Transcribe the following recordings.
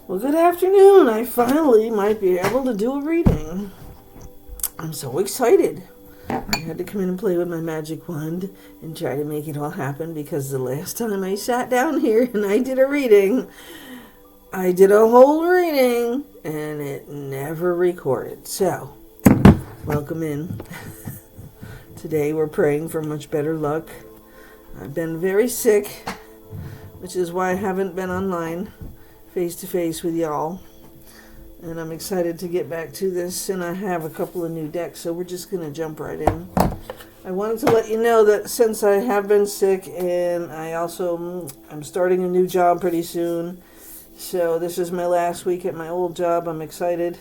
Well, good afternoon. I finally might be able to do a reading. I'm so excited. I had to come in and play with my magic wand and try to make it all happen because the last time I sat down here and I did a reading, I did a whole reading and it never recorded. So, welcome in. Today we're praying for much better luck. I've been very sick, which is why I haven't been online face-to-face with y'all. And I'm excited to get back to this, and I have a couple of new decks, so we're just going to jump right in. I wanted to let you know that since I have been sick, and I'm starting a new job pretty soon, so this is my last week at my old job. I'm excited,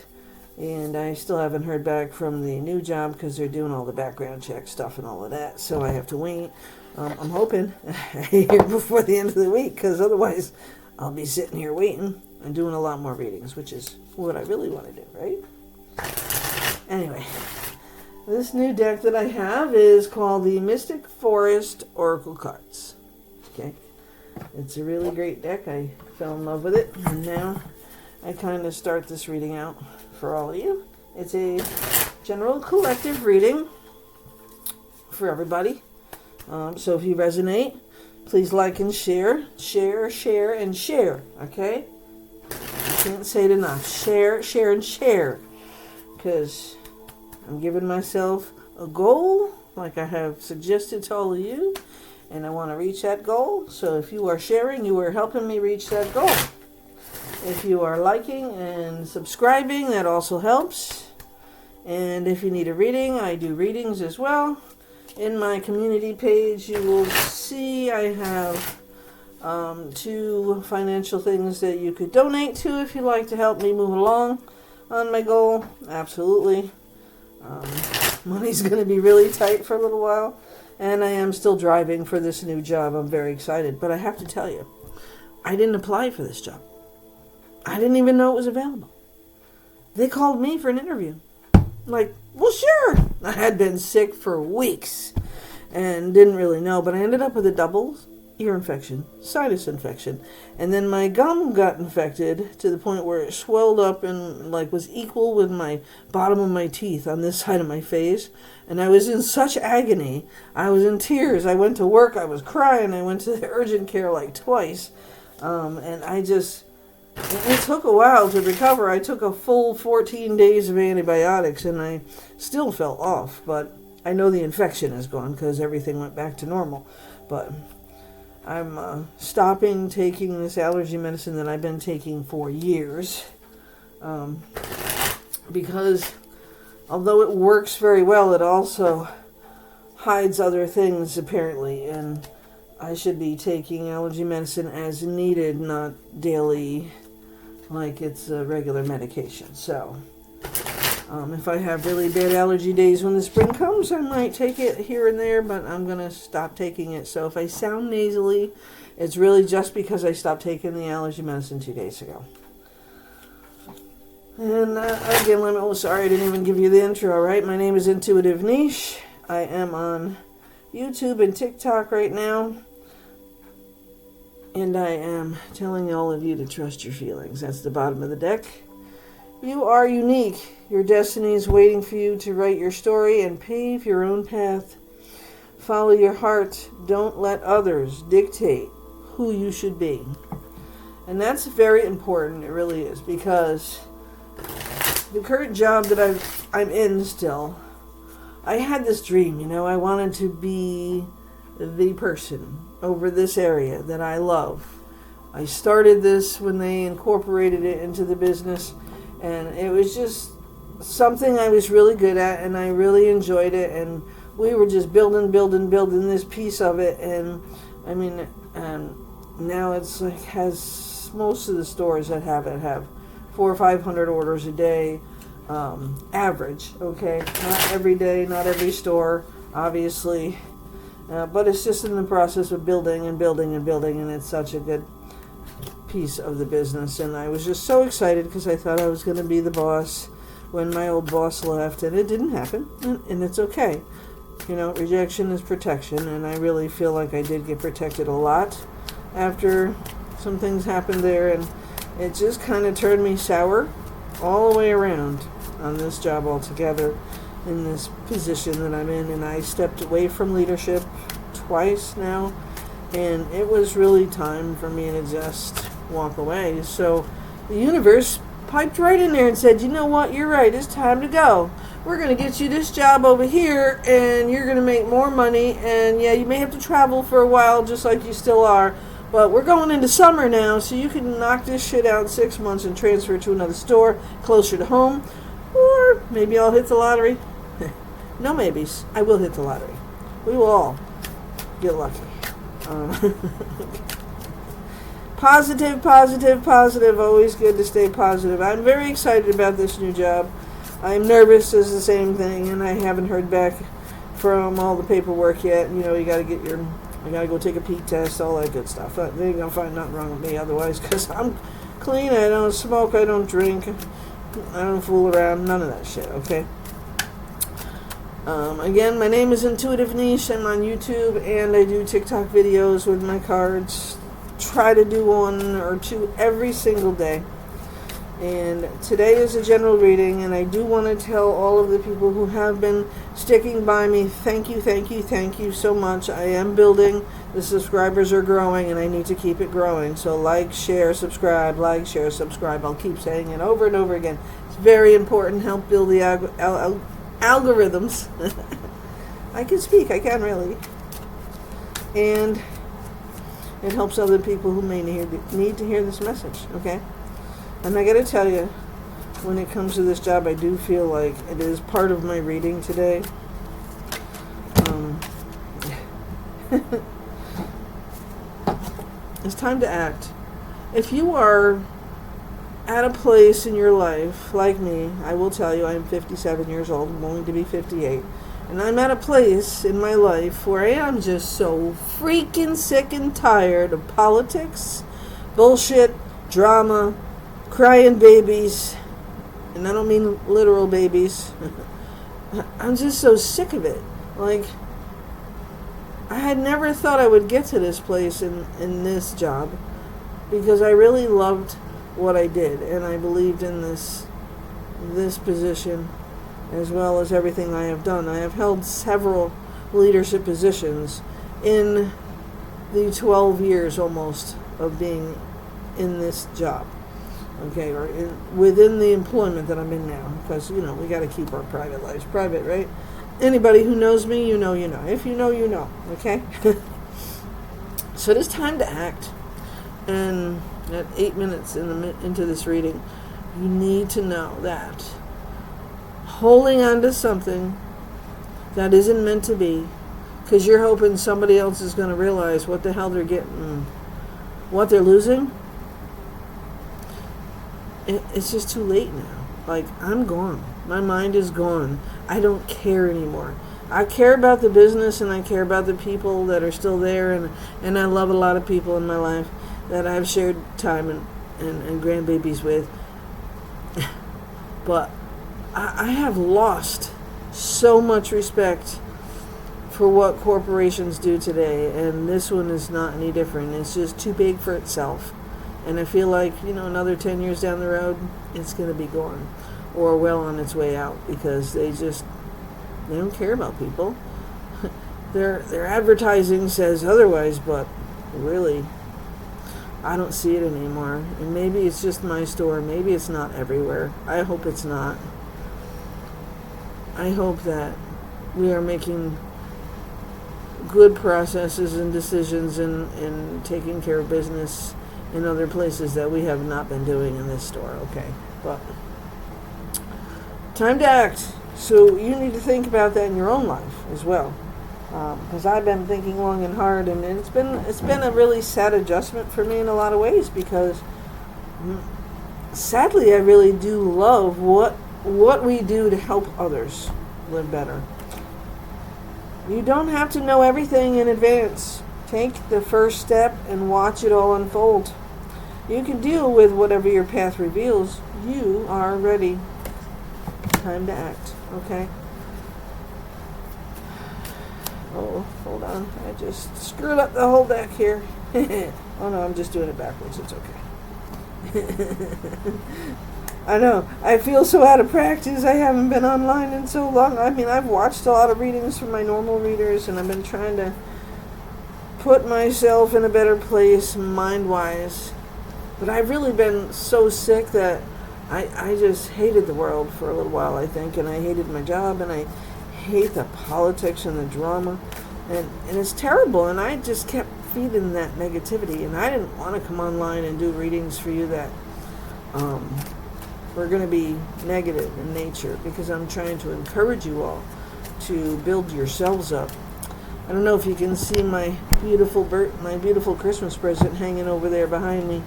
and I still haven't heard back from the new job because they're doing all the background check stuff and all of that, so I have to wait. I'm hoping here before the end of the week, because otherwise I'll be sitting here waiting and doing a lot more readings, which is what I really want to do, right? Anyway, this new deck that I have is called the Mystic Forest Oracle Cards. Okay, it's a really great deck. I fell in love with it, and now I kind of start this reading out for all of you. It's a general collective reading for everybody. So if you resonate, please like and share, and share, okay? I can't say it enough. Share, and share. Because I'm giving myself a goal, like I have suggested to all of you, and I want to reach that goal. So if you are sharing, you are helping me reach that goal. If you are liking and subscribing, that also helps. And if you need a reading, I do readings as well. In my community page, you will see I have 2 financial things that you could donate to if you'd like to help me move along on my goal. Absolutely. Money's going to be really tight for a little while, and I am still driving for this new job. I'm very excited, but I have to tell you, I didn't apply for this job. I didn't even know it was available. They called me for an interview. Like, well, sure. I had been sick for weeks and didn't really know, but I ended up with a double ear infection, sinus infection, and then my gum got infected to the point where it swelled up and was equal with my bottom of my teeth on this side of my face, and I was in such agony. I was in tears. I went to work. I was crying. I went to the urgent care twice, and it took a while to recover. I took a full 14 days of antibiotics, and I still felt off. But I know the infection is gone because everything went back to normal. But I'm stopping taking this allergy medicine that I've been taking for years. Because although it works very well, it also hides other things, apparently. And I should be taking allergy medicine as needed, not daily, like it's a regular medication. So, if I have really bad allergy days when the spring comes, I might take it here and there, but I'm going to stop taking it. So if I sound nasally, it's really just because I stopped taking the allergy medicine 2 days ago. And again, sorry I didn't even give you the intro, right? My name is Intuitive Niche. I am on YouTube and TikTok right now. And I am telling all of you to trust your feelings. That's the bottom of the deck. You are unique. Your destiny is waiting for you to write your story and pave your own path. Follow your heart. Don't let others dictate who you should be. And that's very important. It really is. Because the current job that I'm in still, I had this dream, I wanted to be the person over this area that I love. I started this when they incorporated it into the business, and it was just something I was really good at, and I really enjoyed it, and we were just building this piece of it, and now it's has most of the stores that have 400 or 500 orders a day, average, okay? Not every day, not every store, obviously. But it's just in the process of building, and it's such a good piece of the business. And I was just so excited because I thought I was going to be the boss when my old boss left, and it didn't happen, and it's okay. Rejection is protection, and I really feel like I did get protected a lot after some things happened there, and it just kind of turned me sour all the way around on this job altogether, in this position that I'm in. And I stepped away from leadership twice now, and it was really time for me to just walk away. So the universe piped right in there and said, you know what, you're right, it's time to go. We're going to get you this job over here, and you're going to make more money, and yeah, you may have to travel for a while just like you still are, but we're going into summer now, so you can knock this shit out in 6 months and transfer to another store closer to home, or maybe I'll hit the lottery. No maybes. I will hit the lottery. We will all get lucky. Positive, positive, positive. Always good to stay positive. I'm very excited about this new job. I'm nervous as the same thing, and I haven't heard back from all the paperwork yet. You know, you got to get your, I got to go take a pee test, all that good stuff. They ain't going to find nothing wrong with me otherwise, because I'm clean. I don't smoke. I don't drink. I don't fool around. None of that shit, okay? Again, my name is Intuitive Niche. I'm on YouTube, and I do TikTok videos with my cards. Try to do 1 or 2 every single day. And today is a general reading, and I do want to tell all of the people who have been sticking by me, thank you, thank you, thank you so much. I am building. The subscribers are growing, and I need to keep it growing. So like, share, subscribe, like, share, subscribe. I'll keep saying it over and over again. It's very important. Help build the algorithms. I can speak. I can really. And it helps other people who may need to hear this message, okay? And I got to tell you, when it comes to this job, I do feel like it is part of my reading today. It's time to act. If you are at a place in your life, like me, I will tell you, I'm 57 years old. I'm going to be 58. And I'm at a place in my life where I am just so freaking sick and tired of politics, bullshit, drama, crying babies, and I don't mean literal babies. I'm just so sick of it. Like, I had never thought I would get to this place in this job, because I really loved what I did, and I believed in this position as well as everything I have done. I have held several leadership positions in the 12 years almost of being in this job. Okay, or within the employment that I'm in now, because, you know, we got to keep our private lives private, right? Anybody who knows me, you know, you know. If you know, you know, okay? So it is time to act. And at 8 minutes into this reading, you need to know that holding on to something that isn't meant to be, because you're hoping somebody else is going to realize what the hell they're getting, what they're losing, it's just too late now. Like, I'm gone. My mind is gone. I don't care anymore. I care about the business, and I care about the people that are still there, and I love a lot of people in my life that I've shared time and grandbabies with. But I have lost so much respect for what corporations do today, and this one is not any different. It's just too big for itself. And I feel like, you know, another 10 years down the road, it's going to be gone, or well on its way out, because they don't care about people. Their advertising says otherwise, but really, I don't see it anymore. And maybe it's just my store. Maybe it's not everywhere. I hope it's not. I hope that we are making good processes and decisions and taking care of business in other places that we have not been doing in this store, okay? But time to act. So you need to think about that in your own life as well, because I've been thinking long and hard, and it's been a really sad adjustment for me in a lot of ways, because sadly I really do love what we do to help others live better. You don't have to know everything in advance. Take the first step and watch it all unfold. You can deal with whatever your path reveals. You are ready. Time to act, okay? Oh, hold on. I just screwed up the whole deck here. Oh no, I'm just doing it backwards. It's I know. I feel so out of practice. I haven't been online in so long. I mean, I've watched a lot of readings from my normal readers, and I've been trying to put myself in a better place mind-wise. But I've really been so sick that I just hated the world for a little while, I think, and I hated my job, and I hate the politics and the drama, and it's terrible, and I just kept feeding that negativity, and I didn't want to come online and do readings for you that were going to be negative in nature, because I'm trying to encourage you all to build yourselves up. I don't know if you can see my beautiful Christmas present hanging over there behind me.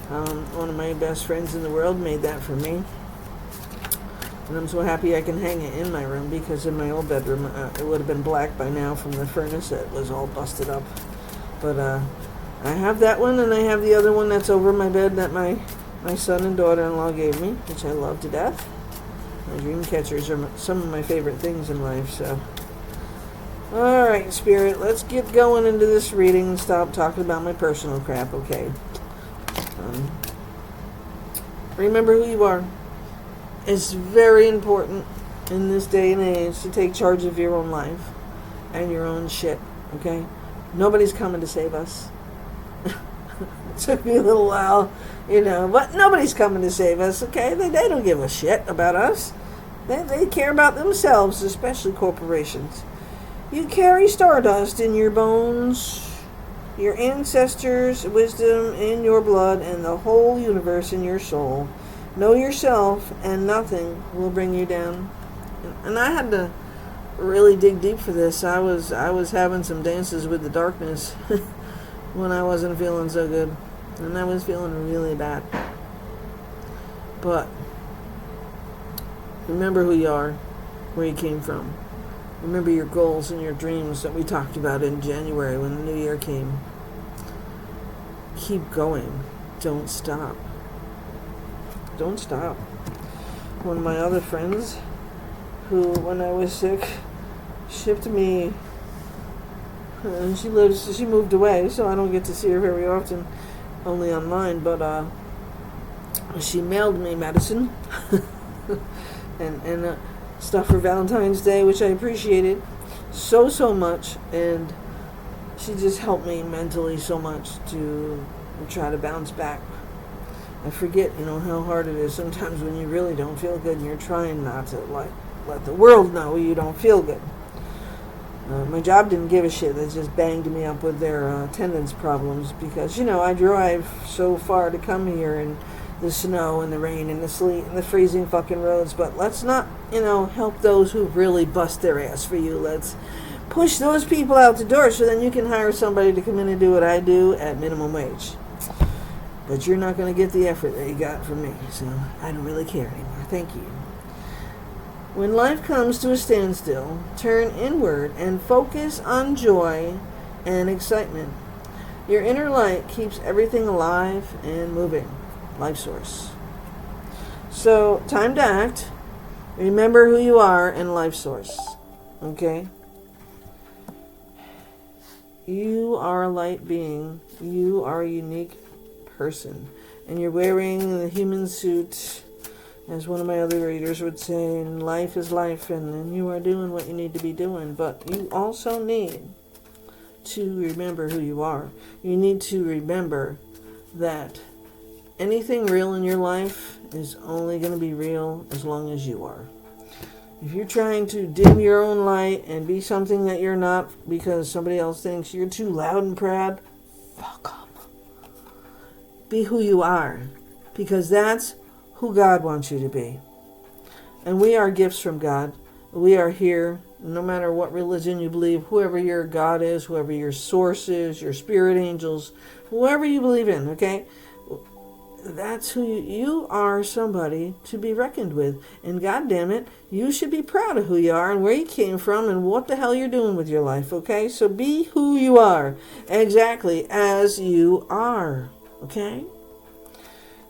One of my best friends in the world made that for me. And I'm so happy I can hang it in my room, because in my old bedroom it would have been black by now from the furnace that was all busted up. But I have that one, and I have the other one that's over my bed that my son and daughter-in-law gave me, which I love to death. My dream catchers are some of my favorite things in life, so... Alright, Spirit, let's get going into this reading and stop talking about my personal crap, okay? Remember who you are. It's very important in this day and age to take charge of your own life and your own shit, okay? Nobody's coming to save us. It took me a little while, but nobody's coming to save us, okay? They don't give a shit about us. They care about themselves, especially corporations. You carry stardust in your bones, your ancestors' wisdom in your blood, and the whole universe in your soul. Know yourself, and nothing will bring you down. And I had to really dig deep for this. I was having some dances with the darkness when I wasn't feeling so good, and I was feeling really bad. But remember who you are, where you came from. Remember your goals and your dreams that we talked about in January when the new year came. Keep going. Don't stop. Don't stop. One of my other friends, who, when I was sick, shipped me, and she moved away, so I don't get to see her very often, only online, but she mailed me medicine and stuff for Valentine's Day, which I appreciated so much, and she just helped me mentally so much to try to bounce back. I forget, how hard it is sometimes when you really don't feel good and you're trying not to let the world know you don't feel good. My job didn't give a shit. They just banged me up with their attendance problems because, I drive so far to come here and the snow and the rain and the sleet and the freezing fucking roads. But let's not, help those who really bust their ass for you. Let's push those people out the door so then you can hire somebody to come in and do what I do at minimum wage. But you're not going to get the effort that you got from me, so I don't really care anymore. Thank you. When life comes to a standstill, turn inward and focus on joy and excitement. Your inner light keeps everything alive and moving. Life source. So, time to act. Remember who you are and life source. Okay? You are a light being. You are a unique person. And you're wearing the human suit, as one of my other readers would say, and life is life, and you are doing what you need to be doing. But you also need to remember who you are. You need to remember that anything real in your life is only going to be real as long as you are. If you're trying to dim your own light and be something that you're not because somebody else thinks you're too loud and proud, fuck up. Be who you are, because that's who God wants you to be. And we are gifts from God. We are here, no matter what religion you believe, whoever your God is, whoever your source is, your spirit angels, whoever you believe in, okay? That's who you are, somebody to be reckoned with. And God damn it, you should be proud of who you are and where you came from and what the hell you're doing with your life, okay? So be who you are, exactly as you are, okay?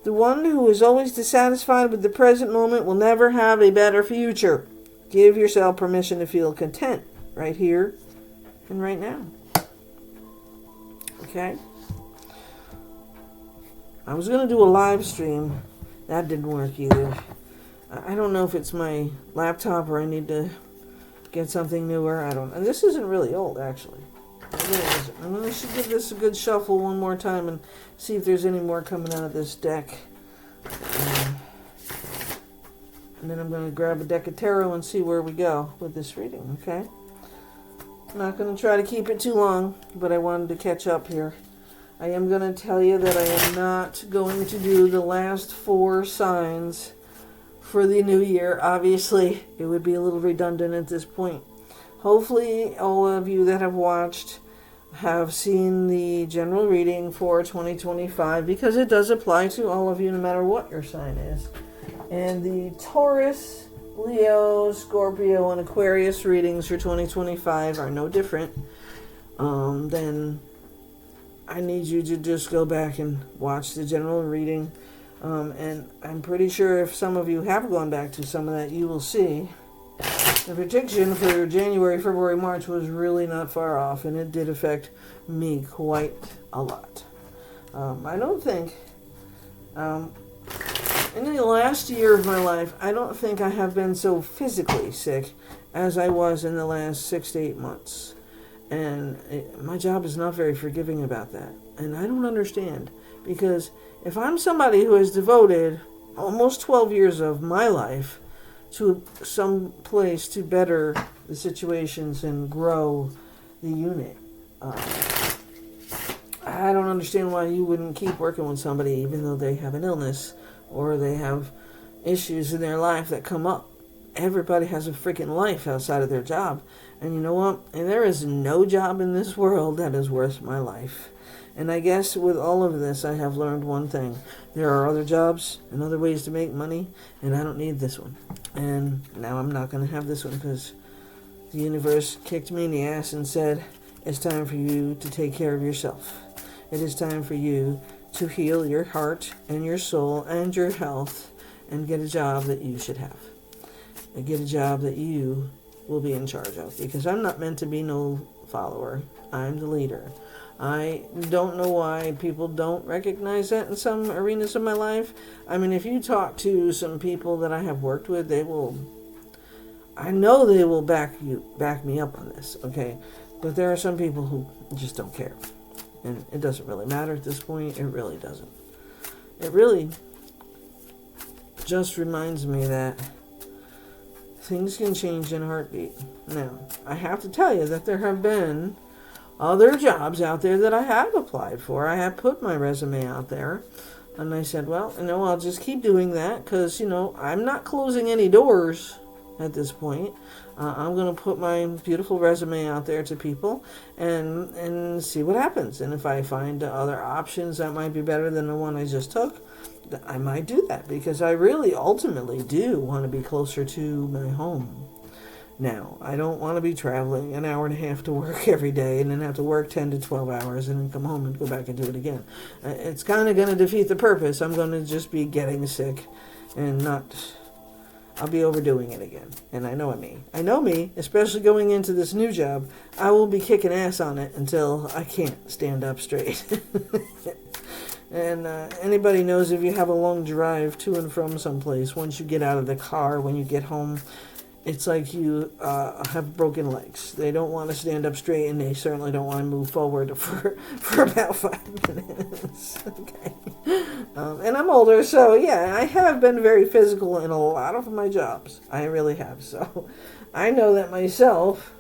The one who is always dissatisfied with the present moment will never have a better future. Give yourself permission to feel content right here and right now, okay? I was going to do a live stream. That didn't work either. I don't know if it's my laptop or I need to get something newer. I don't know. This isn't really old, actually. It really isn't. I'm going to give this a good shuffle one more time and see if there's any more coming out of this deck. And then I'm going to grab a deck of tarot and see where we go with this reading, okay? I'm not going to try to keep it too long, but I wanted to catch up here. I am going to tell you that I am not going to do the last 4 signs for the new year. Obviously, it would be a little redundant at this point. Hopefully, all of you that have watched have seen the general reading for 2025, because it does apply to all of you no matter what your sign is. And the Taurus, Leo, Scorpio, and Aquarius readings for 2025 are no different. Then I need you to just go back and watch the general reading. And I'm pretty sure if some of you have gone back to some of that, you will see the prediction for January, February, March was really not far off, and it did affect me quite a lot. I don't think, in the last year of my life, I don't think I have been so physically sick as I was in the last 6 to 8 months. And my job is not very forgiving about that. And I don't understand, because if I'm somebody who has devoted almost 12 years of my life to some place to better the situations and grow the unit, I don't understand why you wouldn't keep working with somebody even though they have an illness or they have issues in their life that come up. Everybody has a freaking life outside of their job. And you know what? And there is no job in this world that is worth my life. And I guess with all of this, I have learned one thing. There are other jobs and other ways to make money, and I don't need this one. And now I'm not going to have this one because the universe kicked me in the ass and said, it's time for you to take care of yourself. It is time for you to heal your heart and your soul and your health and get a job that you should have. And get a job that you will be in charge of, because I'm not meant to be no follower. I'm the leader. I don't know why people don't recognize that in some arenas of my life. I mean, if you talk to some people that I have worked with, I know they will back me up on this, okay? But there are some people who just don't care. And it doesn't really matter at this point. It really doesn't. It really just reminds me that things can change in a heartbeat. Now, I have to tell you that there have been other jobs out there that I have applied for. I have put my resume out there. And I said, well, I'll just keep doing that because, I'm not closing any doors at this point. I'm going to put my beautiful resume out there to people and see what happens. And if I find other options that might be better than the one I just took, I might do that, because I really ultimately do want to be closer to my home. Now, I don't want to be traveling an hour and a half to work every day and then have to work 10 to 12 hours and then come home and go back and do it again. It's kind of going to defeat the purpose. I'm going to just be getting sick and I'll be overdoing it again. And I know me. I know me, especially going into this new job. I will be kicking ass on it until I can't stand up straight. And anybody knows, if you have a long drive to and from someplace, once you get out of the car, when you get home, it's like you have broken legs. They don't want to stand up straight, and they certainly don't want to move forward for about 5 minutes. Okay. And I'm older, so yeah, I have been very physical in a lot of my jobs. I really have. So I know that myself.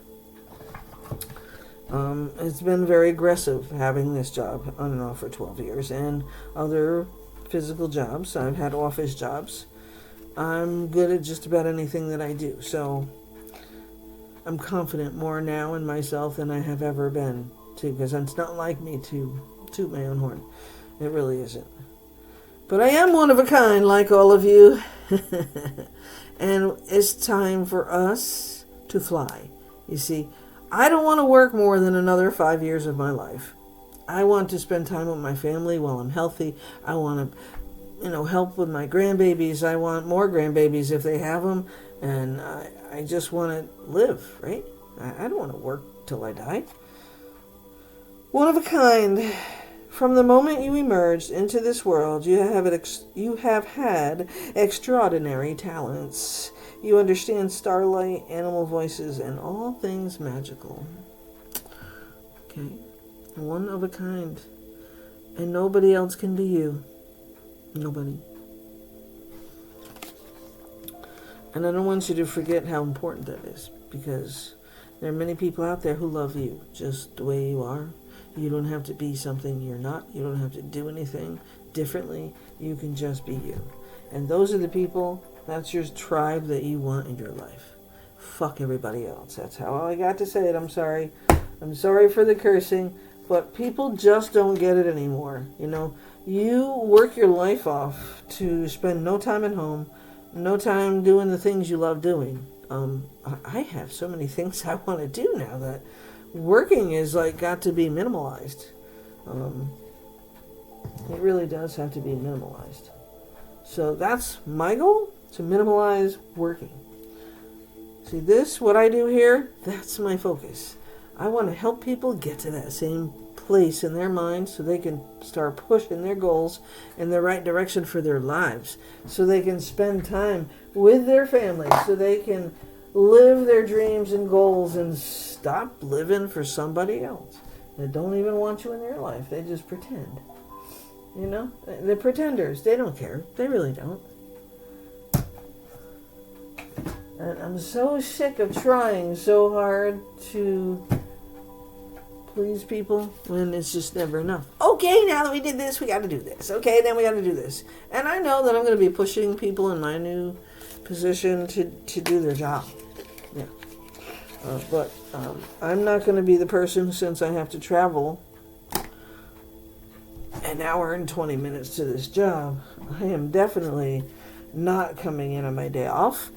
It's been very aggressive having this job on and off for 12 years, and other physical jobs. I've had office jobs. I'm good at just about anything that I do, so I'm confident more now in myself than I have ever been, too, because it's not like me to toot my own horn. It really isn't. But I am one of a kind, like all of you. And it's time for us to fly. You see, I don't want to work more than another 5 years of my life. I want to spend time with my family while I'm healthy. I want to, help with my grandbabies. I want more grandbabies if they have them. And I just want to live, right? I don't want to work till I die. One of a kind From the moment you emerged into this world, you have had extraordinary talents. You understand starlight, animal voices, and all things magical. Okay. One of a kind. And nobody else can be you. Nobody. And I don't want you to forget how important that is, because there are many people out there who love you just the way you are. You don't have to be something you're not. You don't have to do anything differently. You can just be you. And those are the people, that's your tribe that you want in your life. Fuck everybody else. That's how I got to say it. I'm sorry. I'm sorry for the cursing, but people just don't get it anymore. You know, you work your life off to spend no time at home, no time doing the things you love doing. I have so many things I want to do now that working is like got to be minimalized. It really does have to be minimalized. So that's my goal, to minimalize working. See this, what I do here, that's my focus. I want to help people get to that same place in their mind so they can start pushing their goals in the right direction for their lives, so they can spend time with their family, so they can live their dreams and goals and stop living for somebody else that don't even want you in their life. They just pretend. You know, they're pretenders. They don't care. They really don't. And I'm so sick of trying so hard to please people when it's just never enough. Okay, now that we did this, we got to do this. Okay, then we got to do this. And I know that I'm going to be pushing people in my new position to do their job. Yeah. But I'm not going to be the person, since I have to travel an hour and 20 minutes to this job. I am definitely not coming in on my day off.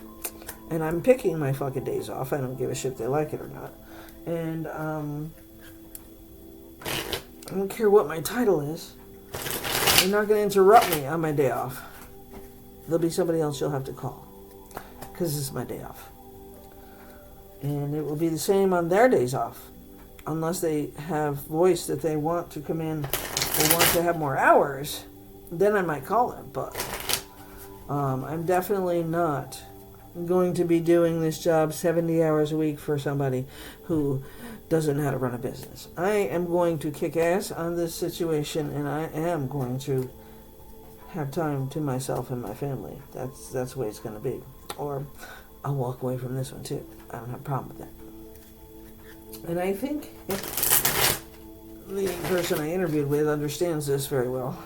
And I'm picking my fucking days off. I don't give a shit if they like it or not. And I don't care what my title is. You're not going to interrupt me on my day off. There'll be somebody else you'll have to call, because it's my day off. And it will be the same on their days off, unless they have voice that they want to come in or want to have more hours. Then I might call them. But I'm definitely not going to be doing this job 70 hours a week for somebody who doesn't know how to run a business. I am going to kick ass on this situation, and I am going to have time to myself and my family. That's the way it's going to be. Or I'll walk away from this one too. I don't have a problem with that. And I think the person I interviewed with understands this very well,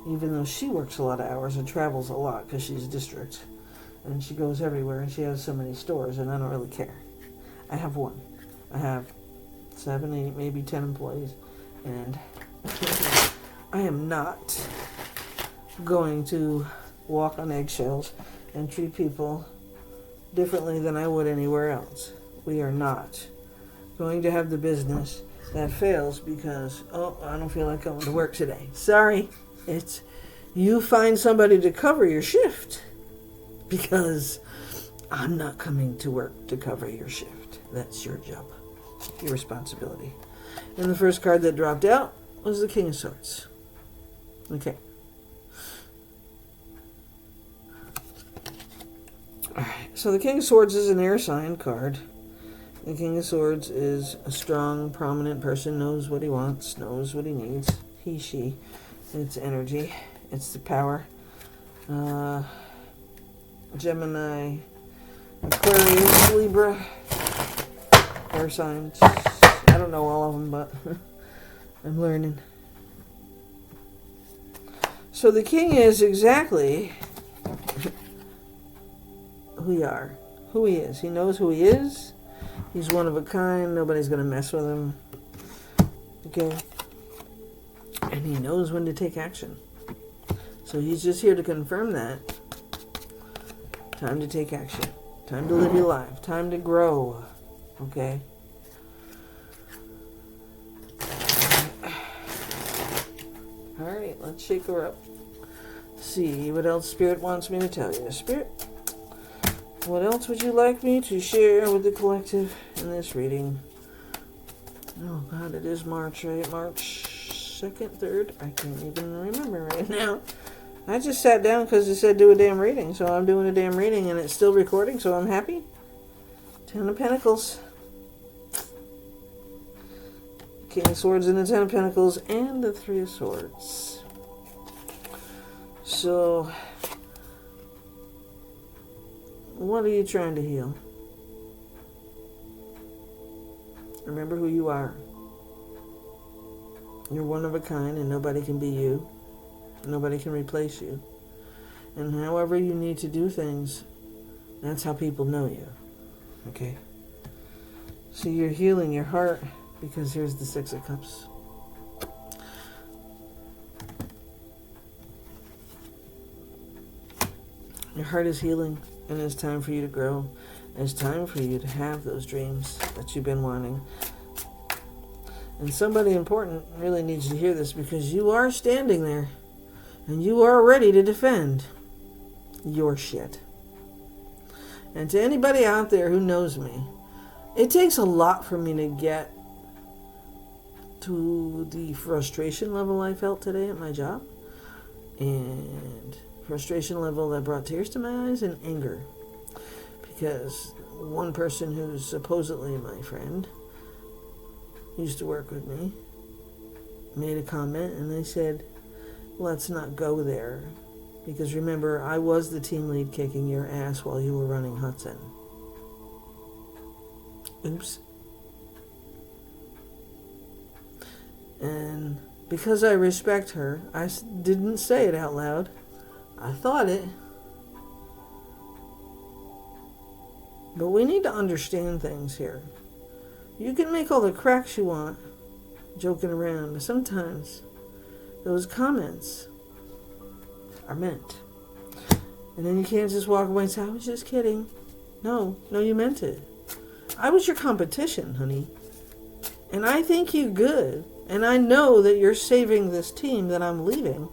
even though she works a lot of hours and travels a lot because she's district. And she goes everywhere, and she has so many stores, and I don't really care. I have one. I have 7, 8, maybe 10 employees, and I am not going to walk on eggshells and treat people differently than I would anywhere else. We are not going to have the business that fails because, I don't feel like going to work today. Sorry. It's you find somebody to cover your shift. Because I'm not coming to work to cover your shift. That's your job. Your responsibility. And the first card that dropped out was the King of Swords. Okay. Alright, so the King of Swords is an air sign card. The King of Swords is a strong, prominent person, knows what he wants, knows what he needs. He, she. It's energy. It's the power. Gemini, Aquarius, Libra, air signs. I don't know all of them, but I'm learning. So the king is exactly who he is. He knows who he is. He's one of a kind. Nobody's going to mess with him. Okay? And he knows when to take action. So he's just here to confirm that. Time to take action. Time to live your life. Time to grow. Okay? Alright, let's shake her up. See what else Spirit wants me to tell you. Spirit, what else would you like me to share with the collective in this reading? Oh God, it is March, right? March first, second, third. I can't even remember right now. I just sat down because it said do a damn reading. So I'm doing a damn reading and it's still recording, so I'm happy. 10 of Pentacles. King of Swords and the 10 of Pentacles and the 3 of Swords. So, what are you trying to heal? Remember who you are. You're one of a kind and nobody can be you. Nobody can replace you. And however you need to do things, that's how people know you. Okay? So you're healing your heart because here's the 6 of Cups. Your heart is healing and it's time for you to grow. It's time for you to have those dreams that you've been wanting. And somebody important really needs to hear this because you are standing there and you are ready to defend your shit. And to anybody out there who knows me, it takes a lot for me to get to the frustration level I felt today at my job. And frustration level that brought tears to my eyes and anger. Because one person who's supposedly my friend used to work with me made a comment and they said, let's not go there. Because remember, I was the team lead kicking your ass while you were running Hudson. Oops. And because I respect her, I didn't say it out loud. I thought it. But we need to understand things here. You can make all the cracks you want, joking around, but sometimes those comments are meant. And then you can't just walk away and say, I was just kidding. No, you meant it. I was your competition, honey. And I think you good. And I know that you're saving this team that I'm leaving.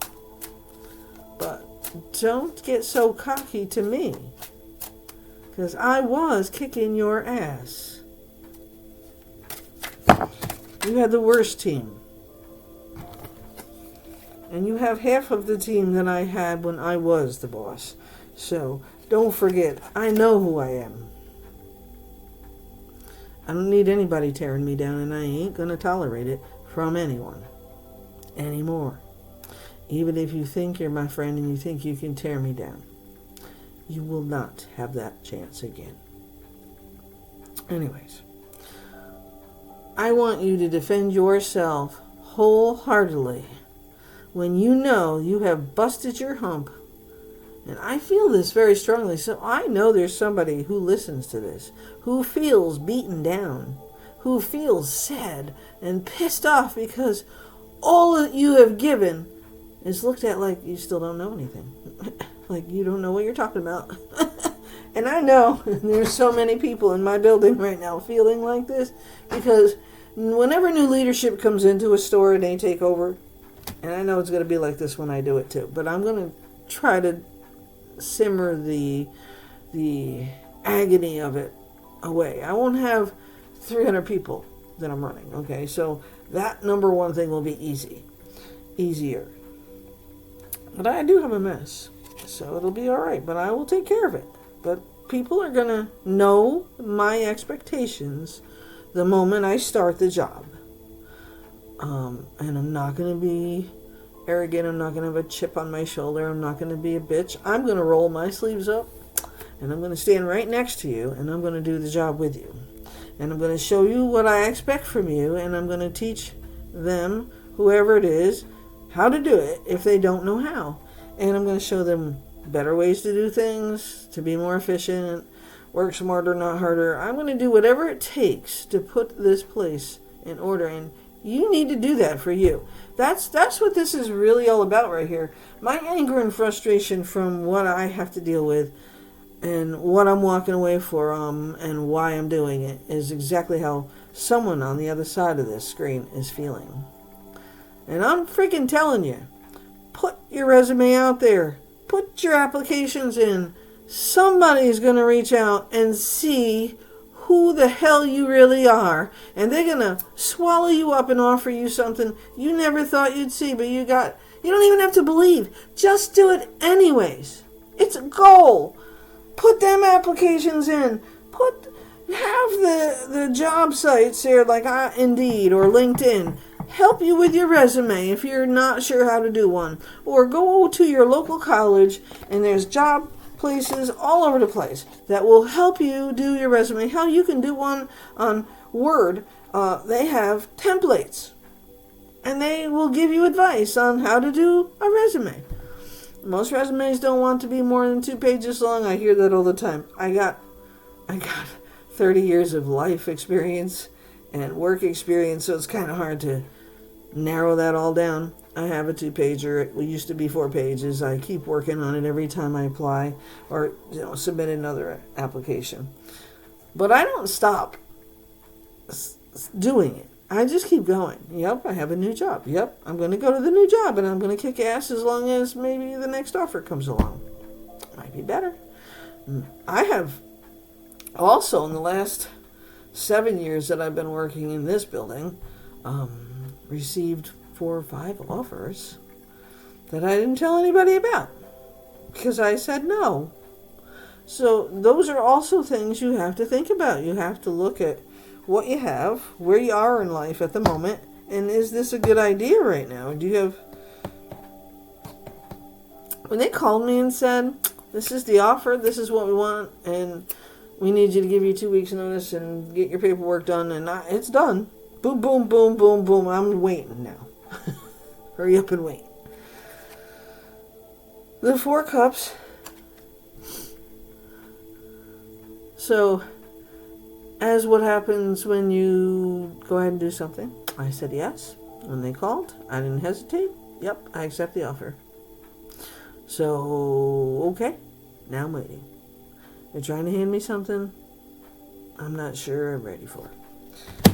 But don't get so cocky to me. Because I was kicking your ass. You had the worst team. And you have half of the team that I had when I was the boss. So, don't forget, I know who I am. I don't need anybody tearing me down, and I ain't going to tolerate it from anyone anymore. Even if you think you're my friend and you think you can tear me down. You will not have that chance again. Anyways, I want you to defend yourself wholeheartedly when you know you have busted your hump. And I feel this very strongly, so I know there's somebody who listens to this, who feels beaten down, who feels sad and pissed off because all that you have given is looked at like you still don't know anything. Like you don't know what you're talking about. And I know there's so many people in my building right now feeling like this because whenever new leadership comes into a store and they take over, and I know it's going to be like this when I do it too, but I'm going to try to simmer the agony of it away. I won't have 300 people that I'm running, okay? So that number one thing will be easier. But I do have a mess, so it'll be all right, but I will take care of it. But people are going to know my expectations the moment I start the job. And I'm not going to be arrogant. I'm not going to have a chip on my shoulder. I'm not going to be a bitch. I'm going to roll my sleeves up, and I'm going to stand right next to you, and I'm going to do the job with you. And I'm going to show you what I expect from you, and I'm going to teach them, whoever it is, how to do it if they don't know how. And I'm going to show them better ways to do things, to be more efficient, work smarter, not harder. I'm going to do whatever it takes to put this place in order, and you need to do that for you. That's what this is really all about right here. My anger and frustration from what I have to deal with and what I'm walking away from and why I'm doing it is exactly how someone on the other side of this screen is feeling. And I'm freaking telling you, put your resume out there. Put your applications in. Somebody's going to reach out and see who the hell you really are, and they're gonna swallow you up and offer you something you never thought you'd see, but you don't even have to believe. Just do it anyways. It's a goal. Put them applications in. Have the job sites there like Indeed or LinkedIn help you with your resume if you're not sure how to do one. Or go to your local college and there's job places all over the place that will help you do your resume. How you can do one on Word. They have templates and they will give you advice on how to do a resume. Most resumes don't want to be more than 2 pages long. I hear that all the time. I got 30 years of life experience and work experience, so it's kind of hard to narrow that all down. I have a 2-pager. It used to be 4 pages. I keep working on it every time I apply or submit another application. But I don't stop doing it. I just keep going. Yep, I have a new job. Yep, I'm going to go to the new job and I'm going to kick ass as long as maybe the next offer comes along. Might be better. I have also, in the last 7 years that I've been working in this building, received 4 or 5 offers that I didn't tell anybody about because I said no. So those are also things you have to think about. You have to look at what you have, where you are in life at the moment, and is this a good idea right now? Do you have... When they called me and said, this is the offer, this is what we want, and we need you to give you 2 weeks notice and get your paperwork done, and it's done. Boom, boom, boom, boom, boom. I'm waiting now. Hurry up and wait. The 4 cups. So, as what happens when you go ahead and do something, I said yes. When they called, I didn't hesitate. Yep, I accept the offer. So, okay. Now I'm waiting. They're trying to hand me something I'm not sure I'm ready for.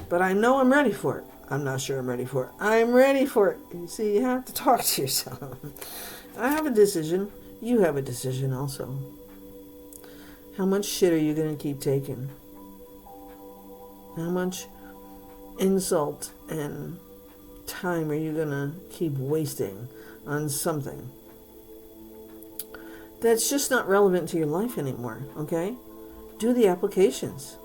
But I know I'm ready for it. I'm not sure I'm ready for it. I'm ready for it. You see, you have to talk to yourself. I have a decision. You have a decision also. How much shit are you going to keep taking? How much insult and time are you going to keep wasting on something that's just not relevant to your life anymore, okay? Do the applications.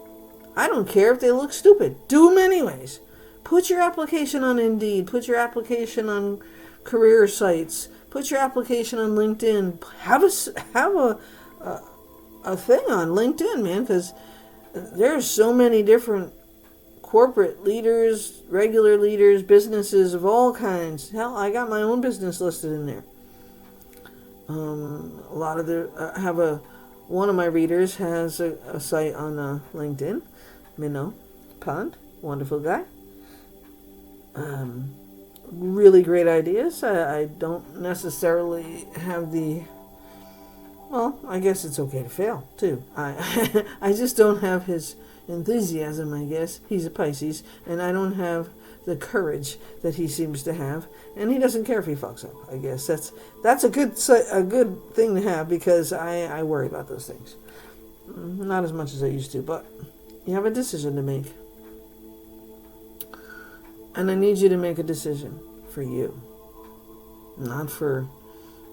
I don't care if they look stupid. Do them anyways. Put your application on Indeed. Put your application on career sites. Put your application on LinkedIn. Have a thing on LinkedIn, man, because there's so many different corporate leaders, regular leaders, businesses of all kinds. Hell, I got my own business listed in there. A lot of one of my readers has a site on LinkedIn. Minnow Pond, wonderful guy. Really great ideas. I don't necessarily have well, I guess it's okay to fail too. I just don't have his enthusiasm, I guess. He's a Pisces, and I don't have the courage that he seems to have, and he doesn't care if he fucks up. I guess that's a good thing to have, because I worry about those things. Not as much as I used to, but you have a decision to make. And I need you to make a decision for you. Not for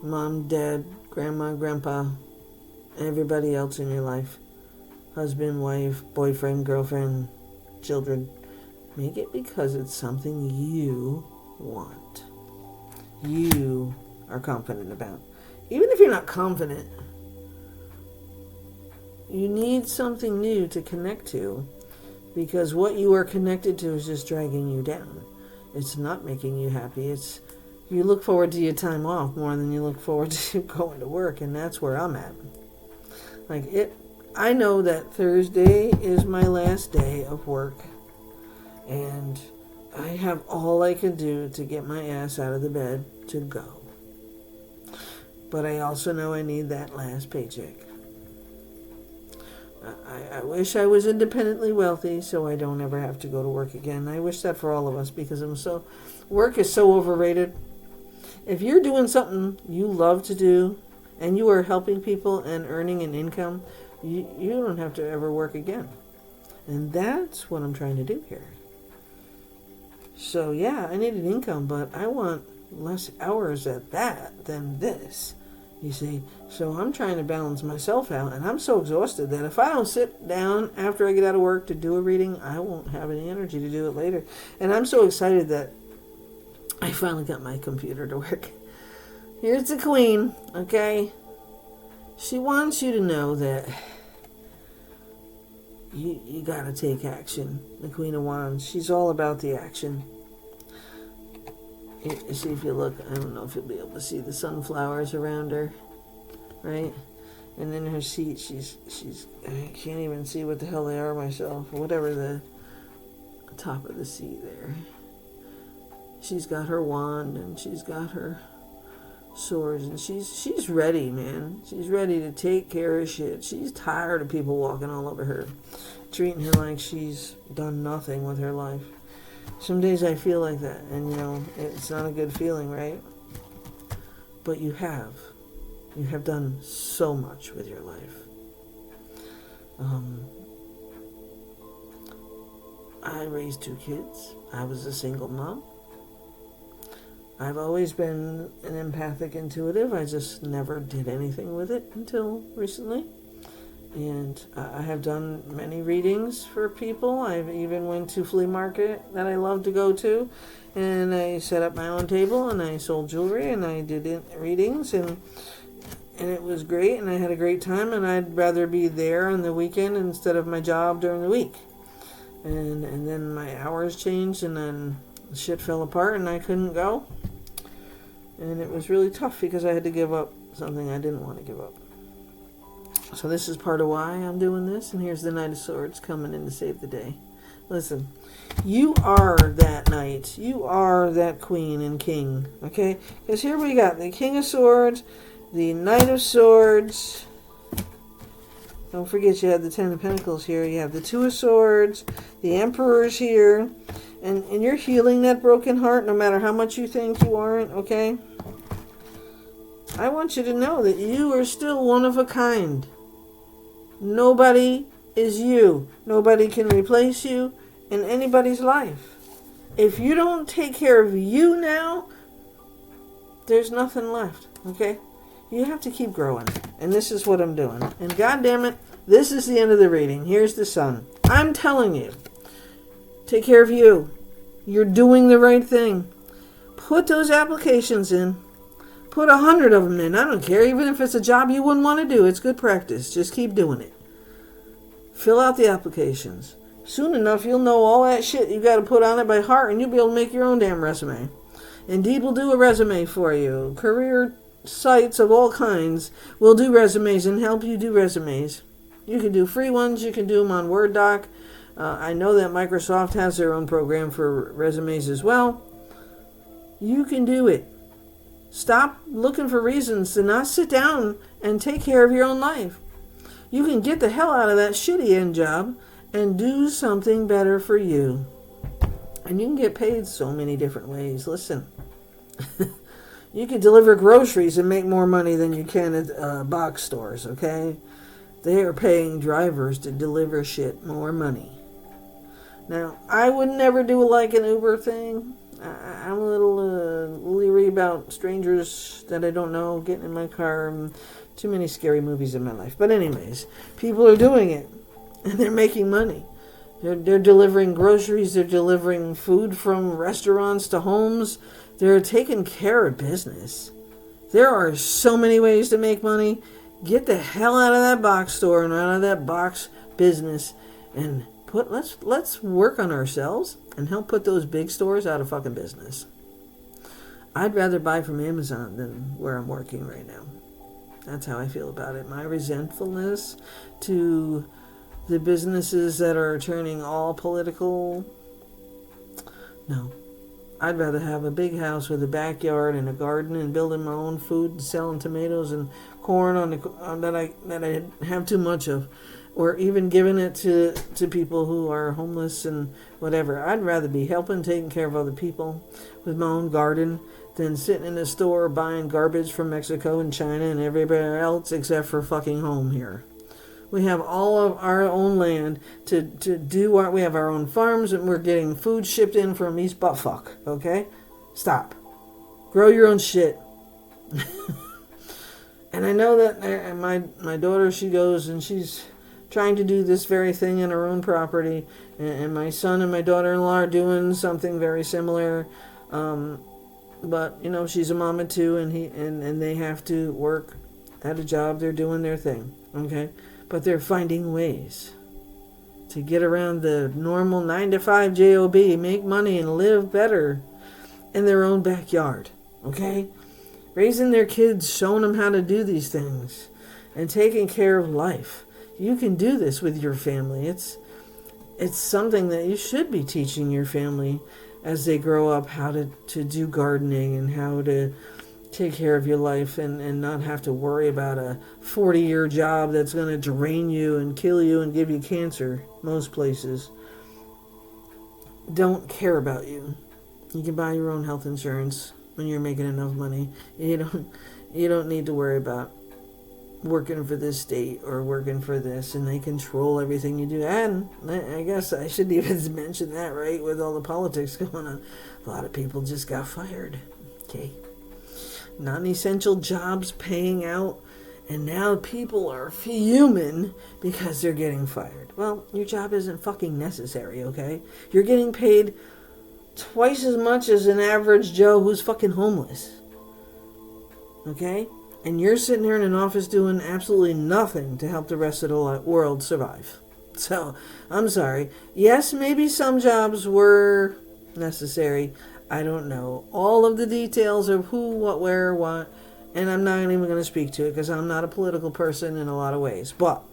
mom, dad, grandma, grandpa, everybody else in your life. Husband, wife, boyfriend, girlfriend, children. Make it because it's something you want. You are confident about. Even if you're not confident, you need something new to connect to, because what you are connected to is just dragging you down. It's not making you happy. You look forward to your time off more than you look forward to going to work, and that's where I'm at. I know that Thursday is my last day of work, and I have all I can do to get my ass out of the bed to go. But I also know I need that last paycheck. I wish I was independently wealthy so I don't ever have to go to work again. I wish that for all of us, because work is so overrated. If you're doing something you love to do and you are helping people and earning an income, you don't have to ever work again. And that's what I'm trying to do here. So yeah, I need an income, but I want less hours at that than this. You see, so I'm trying to balance myself out, and I'm so exhausted that if I don't sit down after I get out of work to do a reading, I won't have any energy to do it later. And I'm so excited that I finally got my computer to work. Here's the Queen, okay? She wants you to know that you gotta take action. The Queen of Wands, she's all about the action. See, if you look, I don't know if you'll be able to see the sunflowers around her, right? And in her seat, she's I can't even see what the hell they are myself. Whatever the top of the seat there. She's got her wand and she's got her swords, and she's ready, man. She's ready to take care of shit. She's tired of people walking all over her, treating her like she's done nothing with her life. Some days I feel like that, and it's not a good feeling, right? But you have done so much with your life. I raised 2 kids. I was a single mom. I've always been an empathic intuitive. I just never did anything with it until recently. And I have done many readings for people. I've even went to flea market that I love to go to. And I set up my own table and I sold jewelry and I did readings and it was great and I had a great time, and I'd rather be there on the weekend instead of my job during the week. And then my hours changed and then shit fell apart and I couldn't go. And it was really tough because I had to give up something I didn't want to give up. So this is part of why I'm doing this. And here's the Knight of Swords coming in to save the day. Listen, you are that knight. You are that queen and king. Okay? Because here we got the King of Swords, the Knight of Swords. Don't forget you have the Ten of Pentacles here. You have the Two of Swords. The Emperor's here. And you're healing that broken heart no matter how much you think you aren't, okay? I want you to know that you are still one of a kind. Nobody is you. Nobody can replace you in anybody's life. If you don't take care of you now, there's nothing left, okay? You have to keep growing. And this is what I'm doing. And God damn it, this is the end of the reading. Here's the sun. I'm telling you, take care of you. You're doing the right thing. Put those applications in. Put 100 of them in. I don't care. Even if it's a job you wouldn't want to do, it's good practice. Just keep doing it. Fill out the applications. Soon enough, you'll know all that shit you got to put on it by heart, and you'll be able to make your own damn resume. Indeed will do a resume for you. Career sites of all kinds will do resumes and help you do resumes. You can do free ones. You can do them on Word doc. I know that Microsoft has their own program for resumes as well. You can do it. Stop looking for reasons to not sit down and take care of your own life. You can get the hell out of that shitty end job and do something better for you. And you can get paid so many different ways. Listen, you can deliver groceries and make more money than you can at box stores, okay? They are paying drivers to deliver shit more money. Now, I would never do like an Uber thing. I'm a little leery about strangers that I don't know getting in my car. Too many scary movies in my life. But anyways, people are doing it. And they're making money. They're delivering groceries. They're delivering food from restaurants to homes. They're taking care of business. There are so many ways to make money. Get the hell out of that box store and out of that box business. And let's work on ourselves and help put those big stores out of fucking business. I'd rather buy from Amazon than where I'm working right now. That's how I feel about it. My resentfulness to the businesses that are turning all political. No. I'd rather have a big house with a backyard and a garden and building my own food and selling tomatoes and corn that I have too much of, or even giving it to people who are homeless and whatever. I'd rather be helping, taking care of other people with my own garden than sitting in a store buying garbage from Mexico and China and everywhere else except for fucking home here. We have all of our own land to do we have our own farms, and we're getting food shipped in from East Buttfuck, okay? Stop. Grow your own shit. And I know that my daughter, she goes and she's trying to do this very thing in her own property, and my son and my daughter-in-law are doing something very similar. But she's a mama too, and they have to work at a job. They're doing their thing, okay? But they're finding ways to get around the normal 9-to-5 job, make money, and live better in their own backyard, okay? Raising their kids, showing them how to do these things, and taking care of life. You can do this with your family. It's something that you should be teaching your family as they grow up, how to do gardening and how to take care of your life and not have to worry about a 40-year job that's going to drain you and kill you and give you cancer. Most places don't care about you. You can buy your own health insurance when you're making enough money. You don't need to worry about working for this state or working for this, and they control everything you do. And I guess I shouldn't even mention that, right? With all the politics going on, a lot of people just got fired. Okay, non-essential jobs paying out, and now people are fuming because they're getting fired. Well, your job isn't fucking necessary, okay? You're getting paid twice as much as an average Joe who's fucking homeless, okay? And you're sitting here in an office doing absolutely nothing to help the rest of the world survive. So, I'm sorry. Yes, maybe some jobs were necessary. I don't know all of the details of who, what, where, what. And I'm not even going to speak to it because I'm not a political person in a lot of ways. But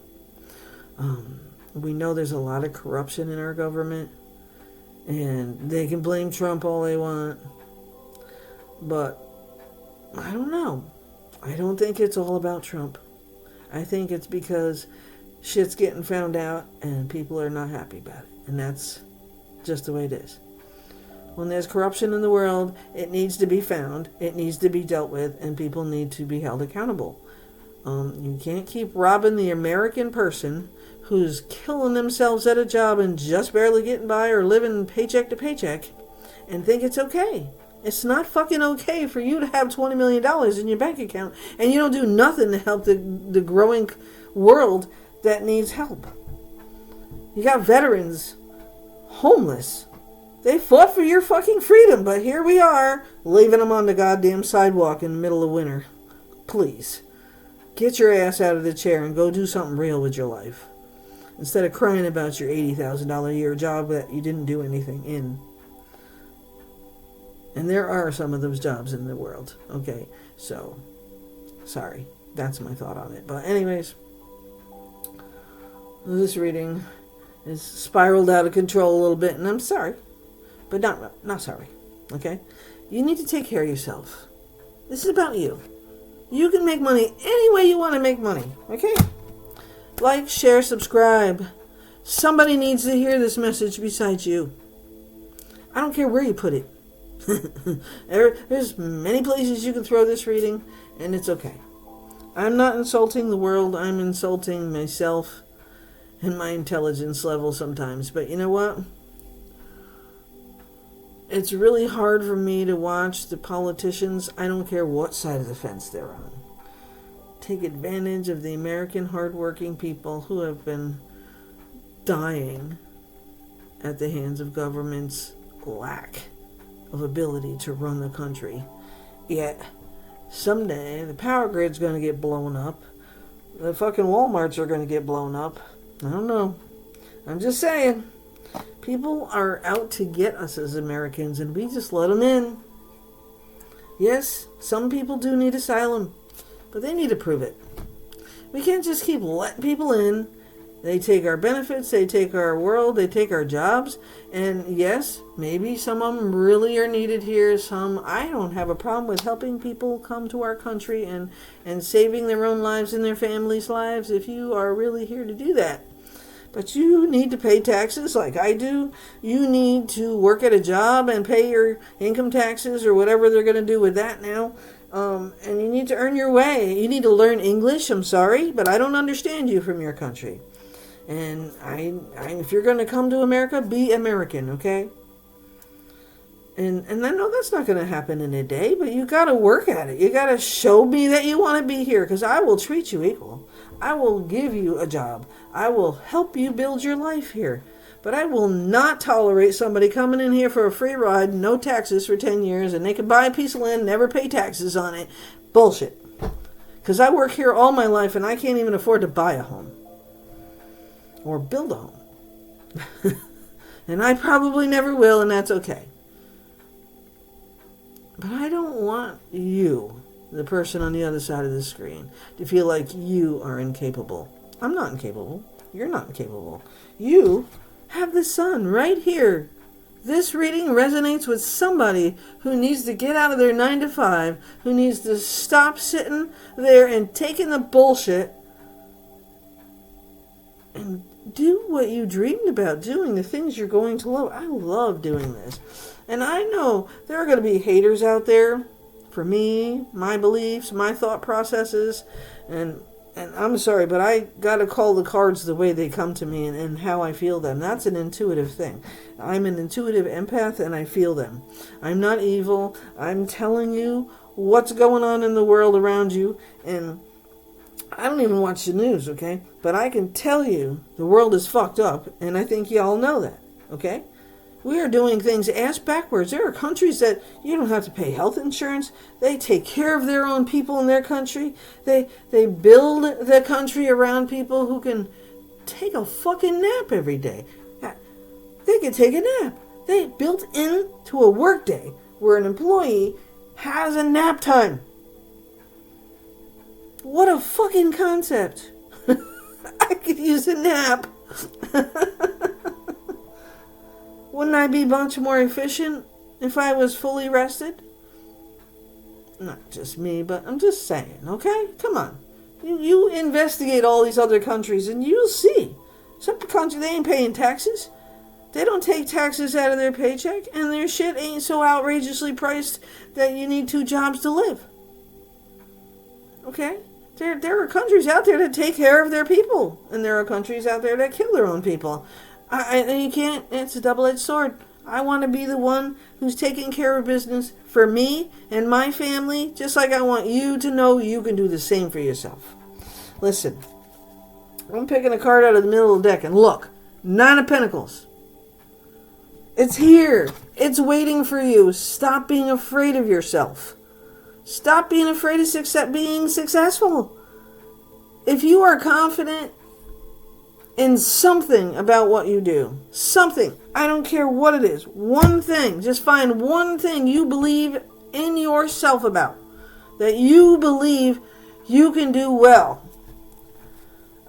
we know there's a lot of corruption in our government. And they can blame Trump all they want. But I don't know. I don't think it's all about Trump. I think it's because shit's getting found out and people are not happy about it. And that's just the way it is. When there's corruption in the world, it needs to be found, it needs to be dealt with, and people need to be held accountable. You can't keep robbing the American person who's killing themselves at a job and just barely getting by or living paycheck to paycheck and think it's okay. It's not fucking okay for you to have $20 million in your bank account and you don't do nothing to help the growing world that needs help. You got veterans homeless. They fought for your fucking freedom, but here we are, leaving them on the goddamn sidewalk in the middle of winter. Please, get your ass out of the chair and go do something real with your life. Instead of crying about your $80,000 a year job that you didn't do anything in. And there are some of those jobs in the world. Okay, so, sorry. That's my thought on it. But anyways, this reading is spiraled out of control a little bit, and I'm sorry. But not sorry. Okay? You need to take care of yourself. This is about you. You can make money any way you want to make money. Okay? Like, share, subscribe. Somebody needs to hear this message besides you. I don't care where you put it. There's many places you can throw this reading, and it's okay. I'm not insulting the world. I'm insulting myself and my intelligence level sometimes. But you know what? It's really hard for me to watch the politicians, I don't care what side of the fence they're on, take advantage of the American hardworking people who have been dying at the hands of government's lack of ability to run the country. Yet, someday, the power grid's going to get blown up. The fucking Walmarts are going to get blown up. I don't know. I'm just saying. People are out to get us as Americans, and we just let them in. Yes, some people do need asylum, but they need to prove it. We can't just keep letting people in. They take our benefits, they take our world, they take our jobs, and yes, maybe some of them really are needed here. Some, I don't have a problem with helping people come to our country and saving their own lives and their families' lives if you are really here to do that. But you need to pay taxes like I do. You need to work at a job and pay your income taxes or whatever they're going to do with that now. And you need to earn your way. You need to learn English. I'm sorry, but I don't understand you from your country. And if you're going to come to America, be American, okay? And I know that's not going to happen in a day, but you got to work at it. You got to show me that you want to be here, because I will treat you equal. I will give you a job. I will help you build your life here. But I will not tolerate somebody coming in here for a free ride, no taxes for 10 years, and they can buy a piece of land, never pay taxes on it. Bullshit. Because I work here all my life, and I can't even afford to buy a home. Or build a home. And I probably never will, and that's okay. But I don't want you, the person on the other side of the screen, to feel like you are incapable. I'm not incapable. You're not incapable. You have the sun right here. This reading resonates with somebody who needs to get out of their 9 to 5, who needs to stop sitting there and taking the bullshit and do what you dreamed about doing, the things you're going to love. I love doing this. And I know there are going to be haters out there for me, my beliefs, my thought processes, and I'm sorry, but I got to call the cards the way they come to me and how I feel them. That's an intuitive thing. I'm an intuitive empath, and I feel them. I'm not evil. I'm telling you what's going on in the world around you, and I don't even watch the news, okay? But I can tell you the world is fucked up, and I think y'all know that, okay? We are doing things ass backwards. There are countries that you don't have to pay health insurance. They take care of their own people in their country. They build the country around people who can take a fucking nap every day. They can take a nap. They built into a workday where an employee has a nap time. What a fucking concept. I could use a nap. Wouldn't I be much more efficient if I was fully rested? Not just me, but I'm just saying, okay? Come on. You investigate all these other countries and you'll see. Some countries, they ain't paying taxes. They don't take taxes out of their paycheck, and their shit ain't so outrageously priced that you need 2 jobs to live. Okay? There are countries out there that take care of their people, and there are countries out there that kill their own people. And you can't, it's a double-edged sword. I want to be the one who's taking care of business for me and my family, just like I want you to know you can do the same for yourself. Listen, I'm picking a card out of the middle of the deck, and look, 9 of Pentacles. It's here. It's waiting for you. Stop being afraid of yourself. Stop being afraid of being successful. If you are confident in something about what you do, something, I don't care what it is, one thing, just find one thing you believe in yourself about, that you believe you can do well.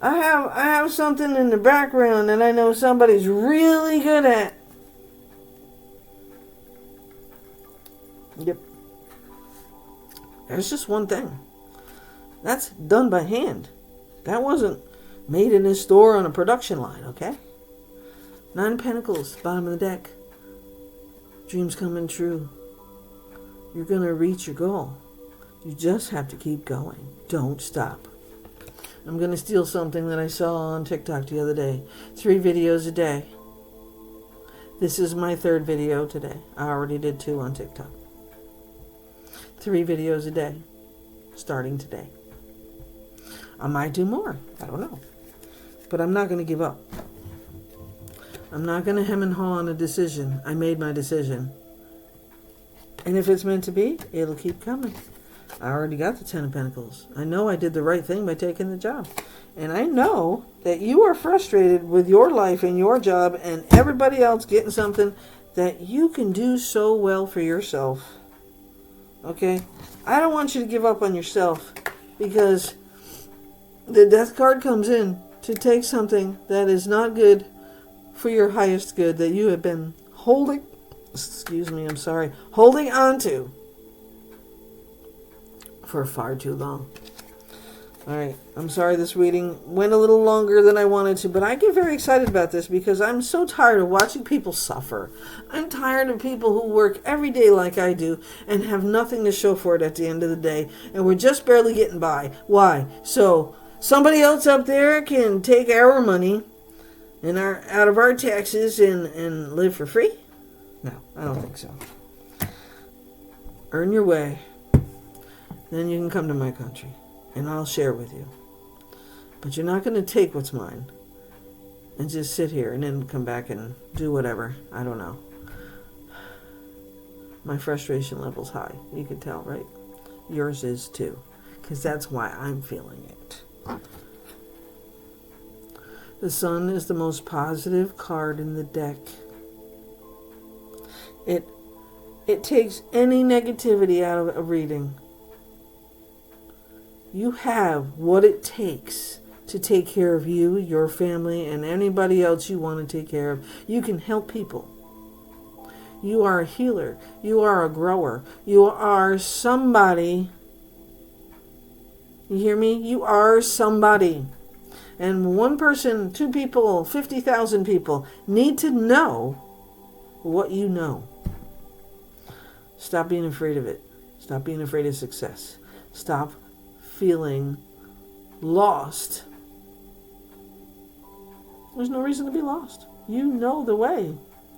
I have something in the background that I know somebody's really good at. Yep. There's just one thing. That's done by hand. That wasn't made in a store on a production line, okay? 9 of Pentacles, bottom of the deck. Dreams coming true. You're going to reach your goal. You just have to keep going. Don't stop. I'm going to steal something that I saw on TikTok the other day. 3 videos a day. This is my 3rd video today. I already did 2 on TikTok. 3 videos a day, starting today. I might do more. I don't know. But I'm not going to give up. I'm not going to hem and haw on a decision. I made my decision. And if it's meant to be, it'll keep coming. I already got the 10 of Pentacles. I know I did the right thing by taking the job. And I know that you are frustrated with your life and your job and everybody else getting something that you can do so well for yourself. Okay? I don't want you to give up on yourself, because the death card comes in to take something that is not good for your highest good that you have been holding on to for far too long. All right, I'm sorry this reading went a little longer than I wanted to, but I get very excited about this because I'm so tired of watching people suffer. I'm tired of people who work every day like I do and have nothing to show for it at the end of the day, and we're just barely getting by. Why? So somebody else up there can take our money and out of our taxes and live for free? No, I don't think so. Earn your way. Then you can come to my country. And I'll share with you. But you're not going to take what's mine and just sit here and then come back and do whatever. I don't know. My frustration level's high. You can tell, right? Yours is too. Because that's why I'm feeling it. The Sun is the most positive card in the deck. It takes any negativity out of a reading. You have what it takes to take care of you, your family, and anybody else you want to take care of. You can help people. You are a healer. You are a grower. You are somebody. You hear me? You are somebody. And one person, two people, 50,000 people need to know what you know. Stop being afraid of it. Stop being afraid of success. Stop feeling lost. There's no reason to be lost. You know the way,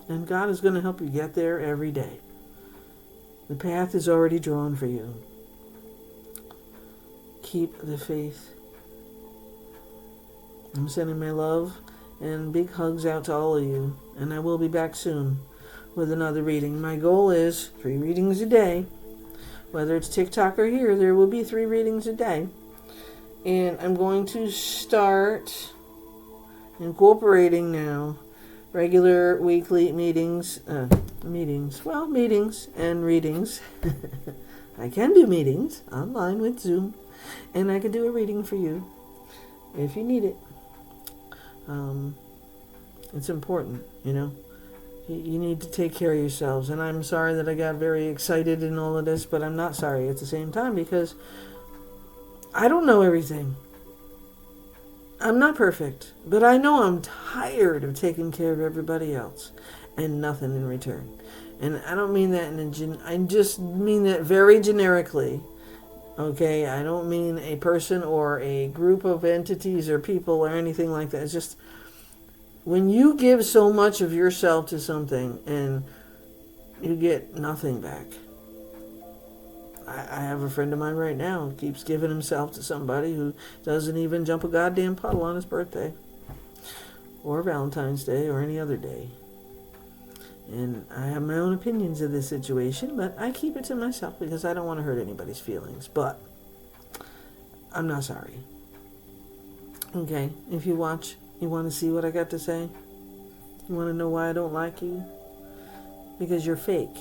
and God is going to help you get there every day. The path is already drawn for you. Keep the faith. I'm sending my love and big hugs out to all of you, and I will be back soon with another reading. My goal is 3 readings a day. Whether it's TikTok or here, there will be 3 readings a day. And I'm going to start incorporating now regular weekly meetings and readings. I can do meetings online with Zoom, and I can do a reading for you if you need it. It's important, you know. You need to take care of yourselves. And I'm sorry that I got very excited in all of this, but I'm not sorry at the same time because I don't know everything. I'm not perfect, but I know I'm tired of taking care of everybody else and nothing in return. And I don't mean that I just mean that very generically. Okay, I don't mean a person or a group of entities or people or anything like that. It's just when you give so much of yourself to something and you get nothing back. I have a friend of mine right now who keeps giving himself to somebody who doesn't even jump a goddamn puddle on his birthday or Valentine's Day or any other day. And I have my own opinions of this situation, but I keep it to myself because I don't want to hurt anybody's feelings. But I'm not sorry. Okay, if you watch, you want to see what I got to say? You want to know why I don't like you? Because you're fake.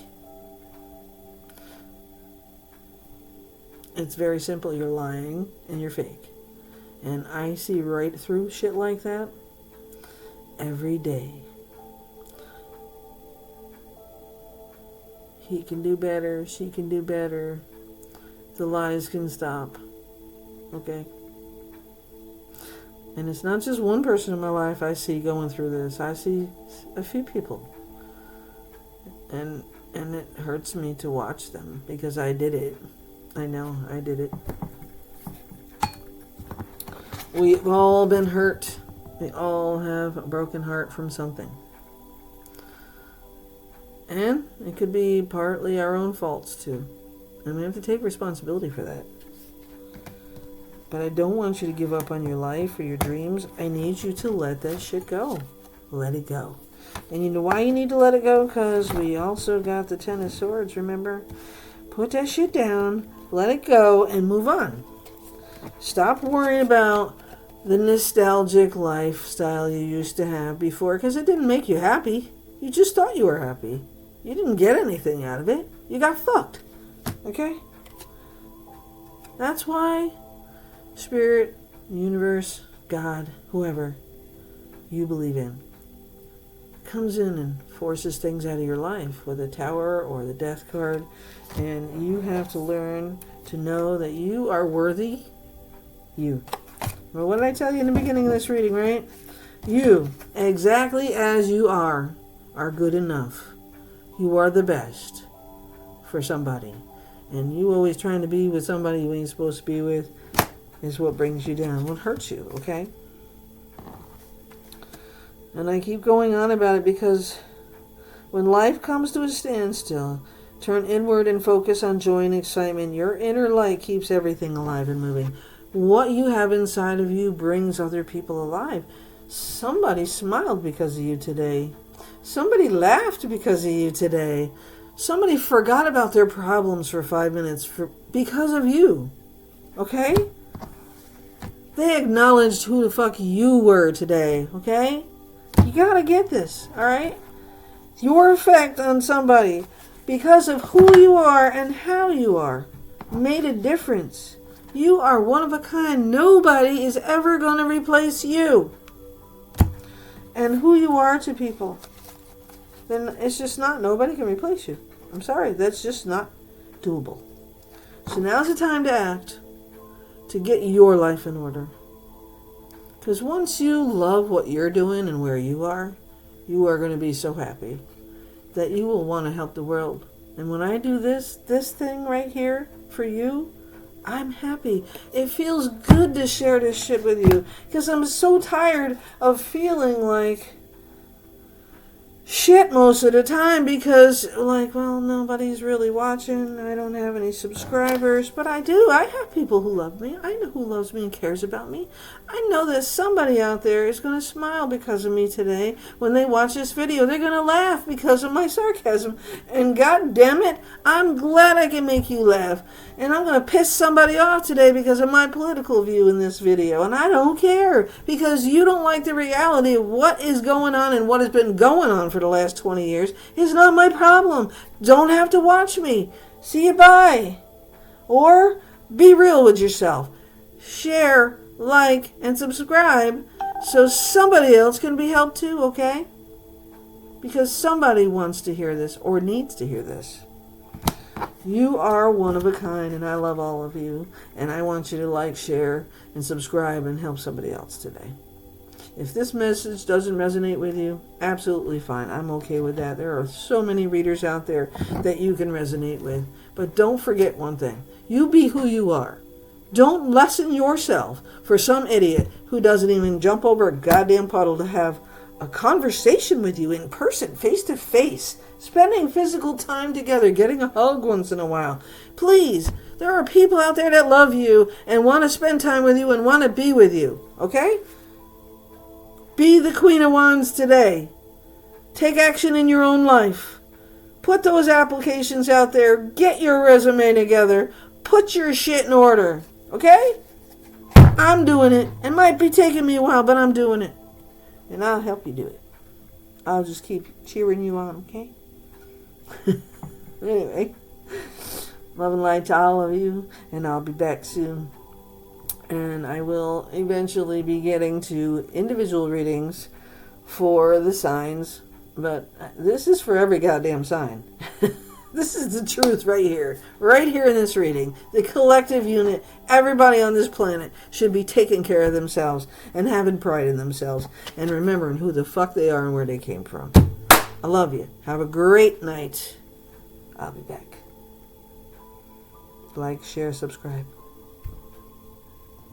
It's very simple. You're lying and you're fake. And I see right through shit like that every day. He can do better. She can do better. The lies can stop. Okay? And it's not just one person in my life I see going through this. I see a few people. And it hurts me to watch them because I did it. I know, I did it. We've all been hurt. We all have a broken heart from something. And it could be partly our own faults too. And we have to take responsibility for that. But I don't want you to give up on your life or your dreams. I need you to let that shit go. Let it go. And you know why you need to let it go? Because we also got the Ten of Swords, remember? Put that shit down, let it go, and move on. Stop worrying about the nostalgic lifestyle you used to have before, because it didn't make you happy. You just thought you were happy. You didn't get anything out of it. You got fucked. Okay? That's why Spirit, universe, God, whoever you believe in, comes in and forces things out of your life with a Tower or the Death card. And you have to learn to know that you are worthy You. Well, what did I tell you in the beginning of this reading, right? You, exactly as you are good enough. You are the best for somebody. And you always trying to be with somebody you ain't supposed to be with is what brings you down, what hurts you, okay? And I keep going on about it because when life comes to a standstill, turn inward and focus on joy and excitement. Your inner light keeps everything alive and moving. What you have inside of you brings other people alive. Somebody smiled because of you today. Somebody laughed because of you today. Somebody forgot about their problems for 5 minutes because of you. Okay? They acknowledged who the fuck you were today. Okay? You gotta get this. Alright? Your effect on somebody because of who you are and how you are made a difference. You are one of a kind. Nobody is ever going to replace you. And who you are to people, then it's just not, nobody can replace you. I'm sorry, that's just not doable. So now's the time to act, to get your life in order. Because once you love what you're doing and where you are going to be so happy that you will want to help the world. And when I do this thing right here for you, I'm happy. It feels good to share this shit with you because I'm so tired of feeling like shit most of the time because, like, well, nobody's really watching. I don't have any subscribers, but I do. I have people who love me. I know who loves me and cares about me. I know that somebody out there is going to smile because of me today. When they watch this video, they're going to laugh because of my sarcasm. And God damn it, I'm glad I can make you laugh. And I'm going to piss somebody off today because of my political view in this video. And I don't care because you don't like the reality of what is going on and what has been going on for the last 20 years. It's not my problem. Don't have to watch me. See you, bye. Or be real with yourself. Share, like, and subscribe so somebody else can be helped too, okay? Because somebody wants to hear this or needs to hear this. You are one of a kind, and I love all of you. And I want you to like, share, and subscribe and help somebody else today. If this message doesn't resonate with you, absolutely fine. I'm okay with that. There are so many readers out there that you can resonate with. But don't forget one thing. You be who you are. Don't lessen yourself for some idiot who doesn't even jump over a goddamn puddle to have a conversation with you in person, face to face, spending physical time together, getting a hug once in a while. Please, there are people out there that love you and want to spend time with you and want to be with you, okay? Be the Queen of Wands today. Take action in your own life. Put those applications out there. Get your resume together. Put your shit in order, okay? I'm doing it. It might be taking me a while, but I'm doing it. And I'll help you do it. I'll just keep cheering you on, okay? Anyway, love and light to all of you, and I'll be back soon. And I will eventually be getting to individual readings for the signs, but this is for every goddamn sign. This is the truth right here in this reading. The collective unit, everybody on this planet should be taking care of themselves and having pride in themselves and remembering who the fuck they are and where they came from. I love you. Have a great night. I'll be back. Like, share, subscribe.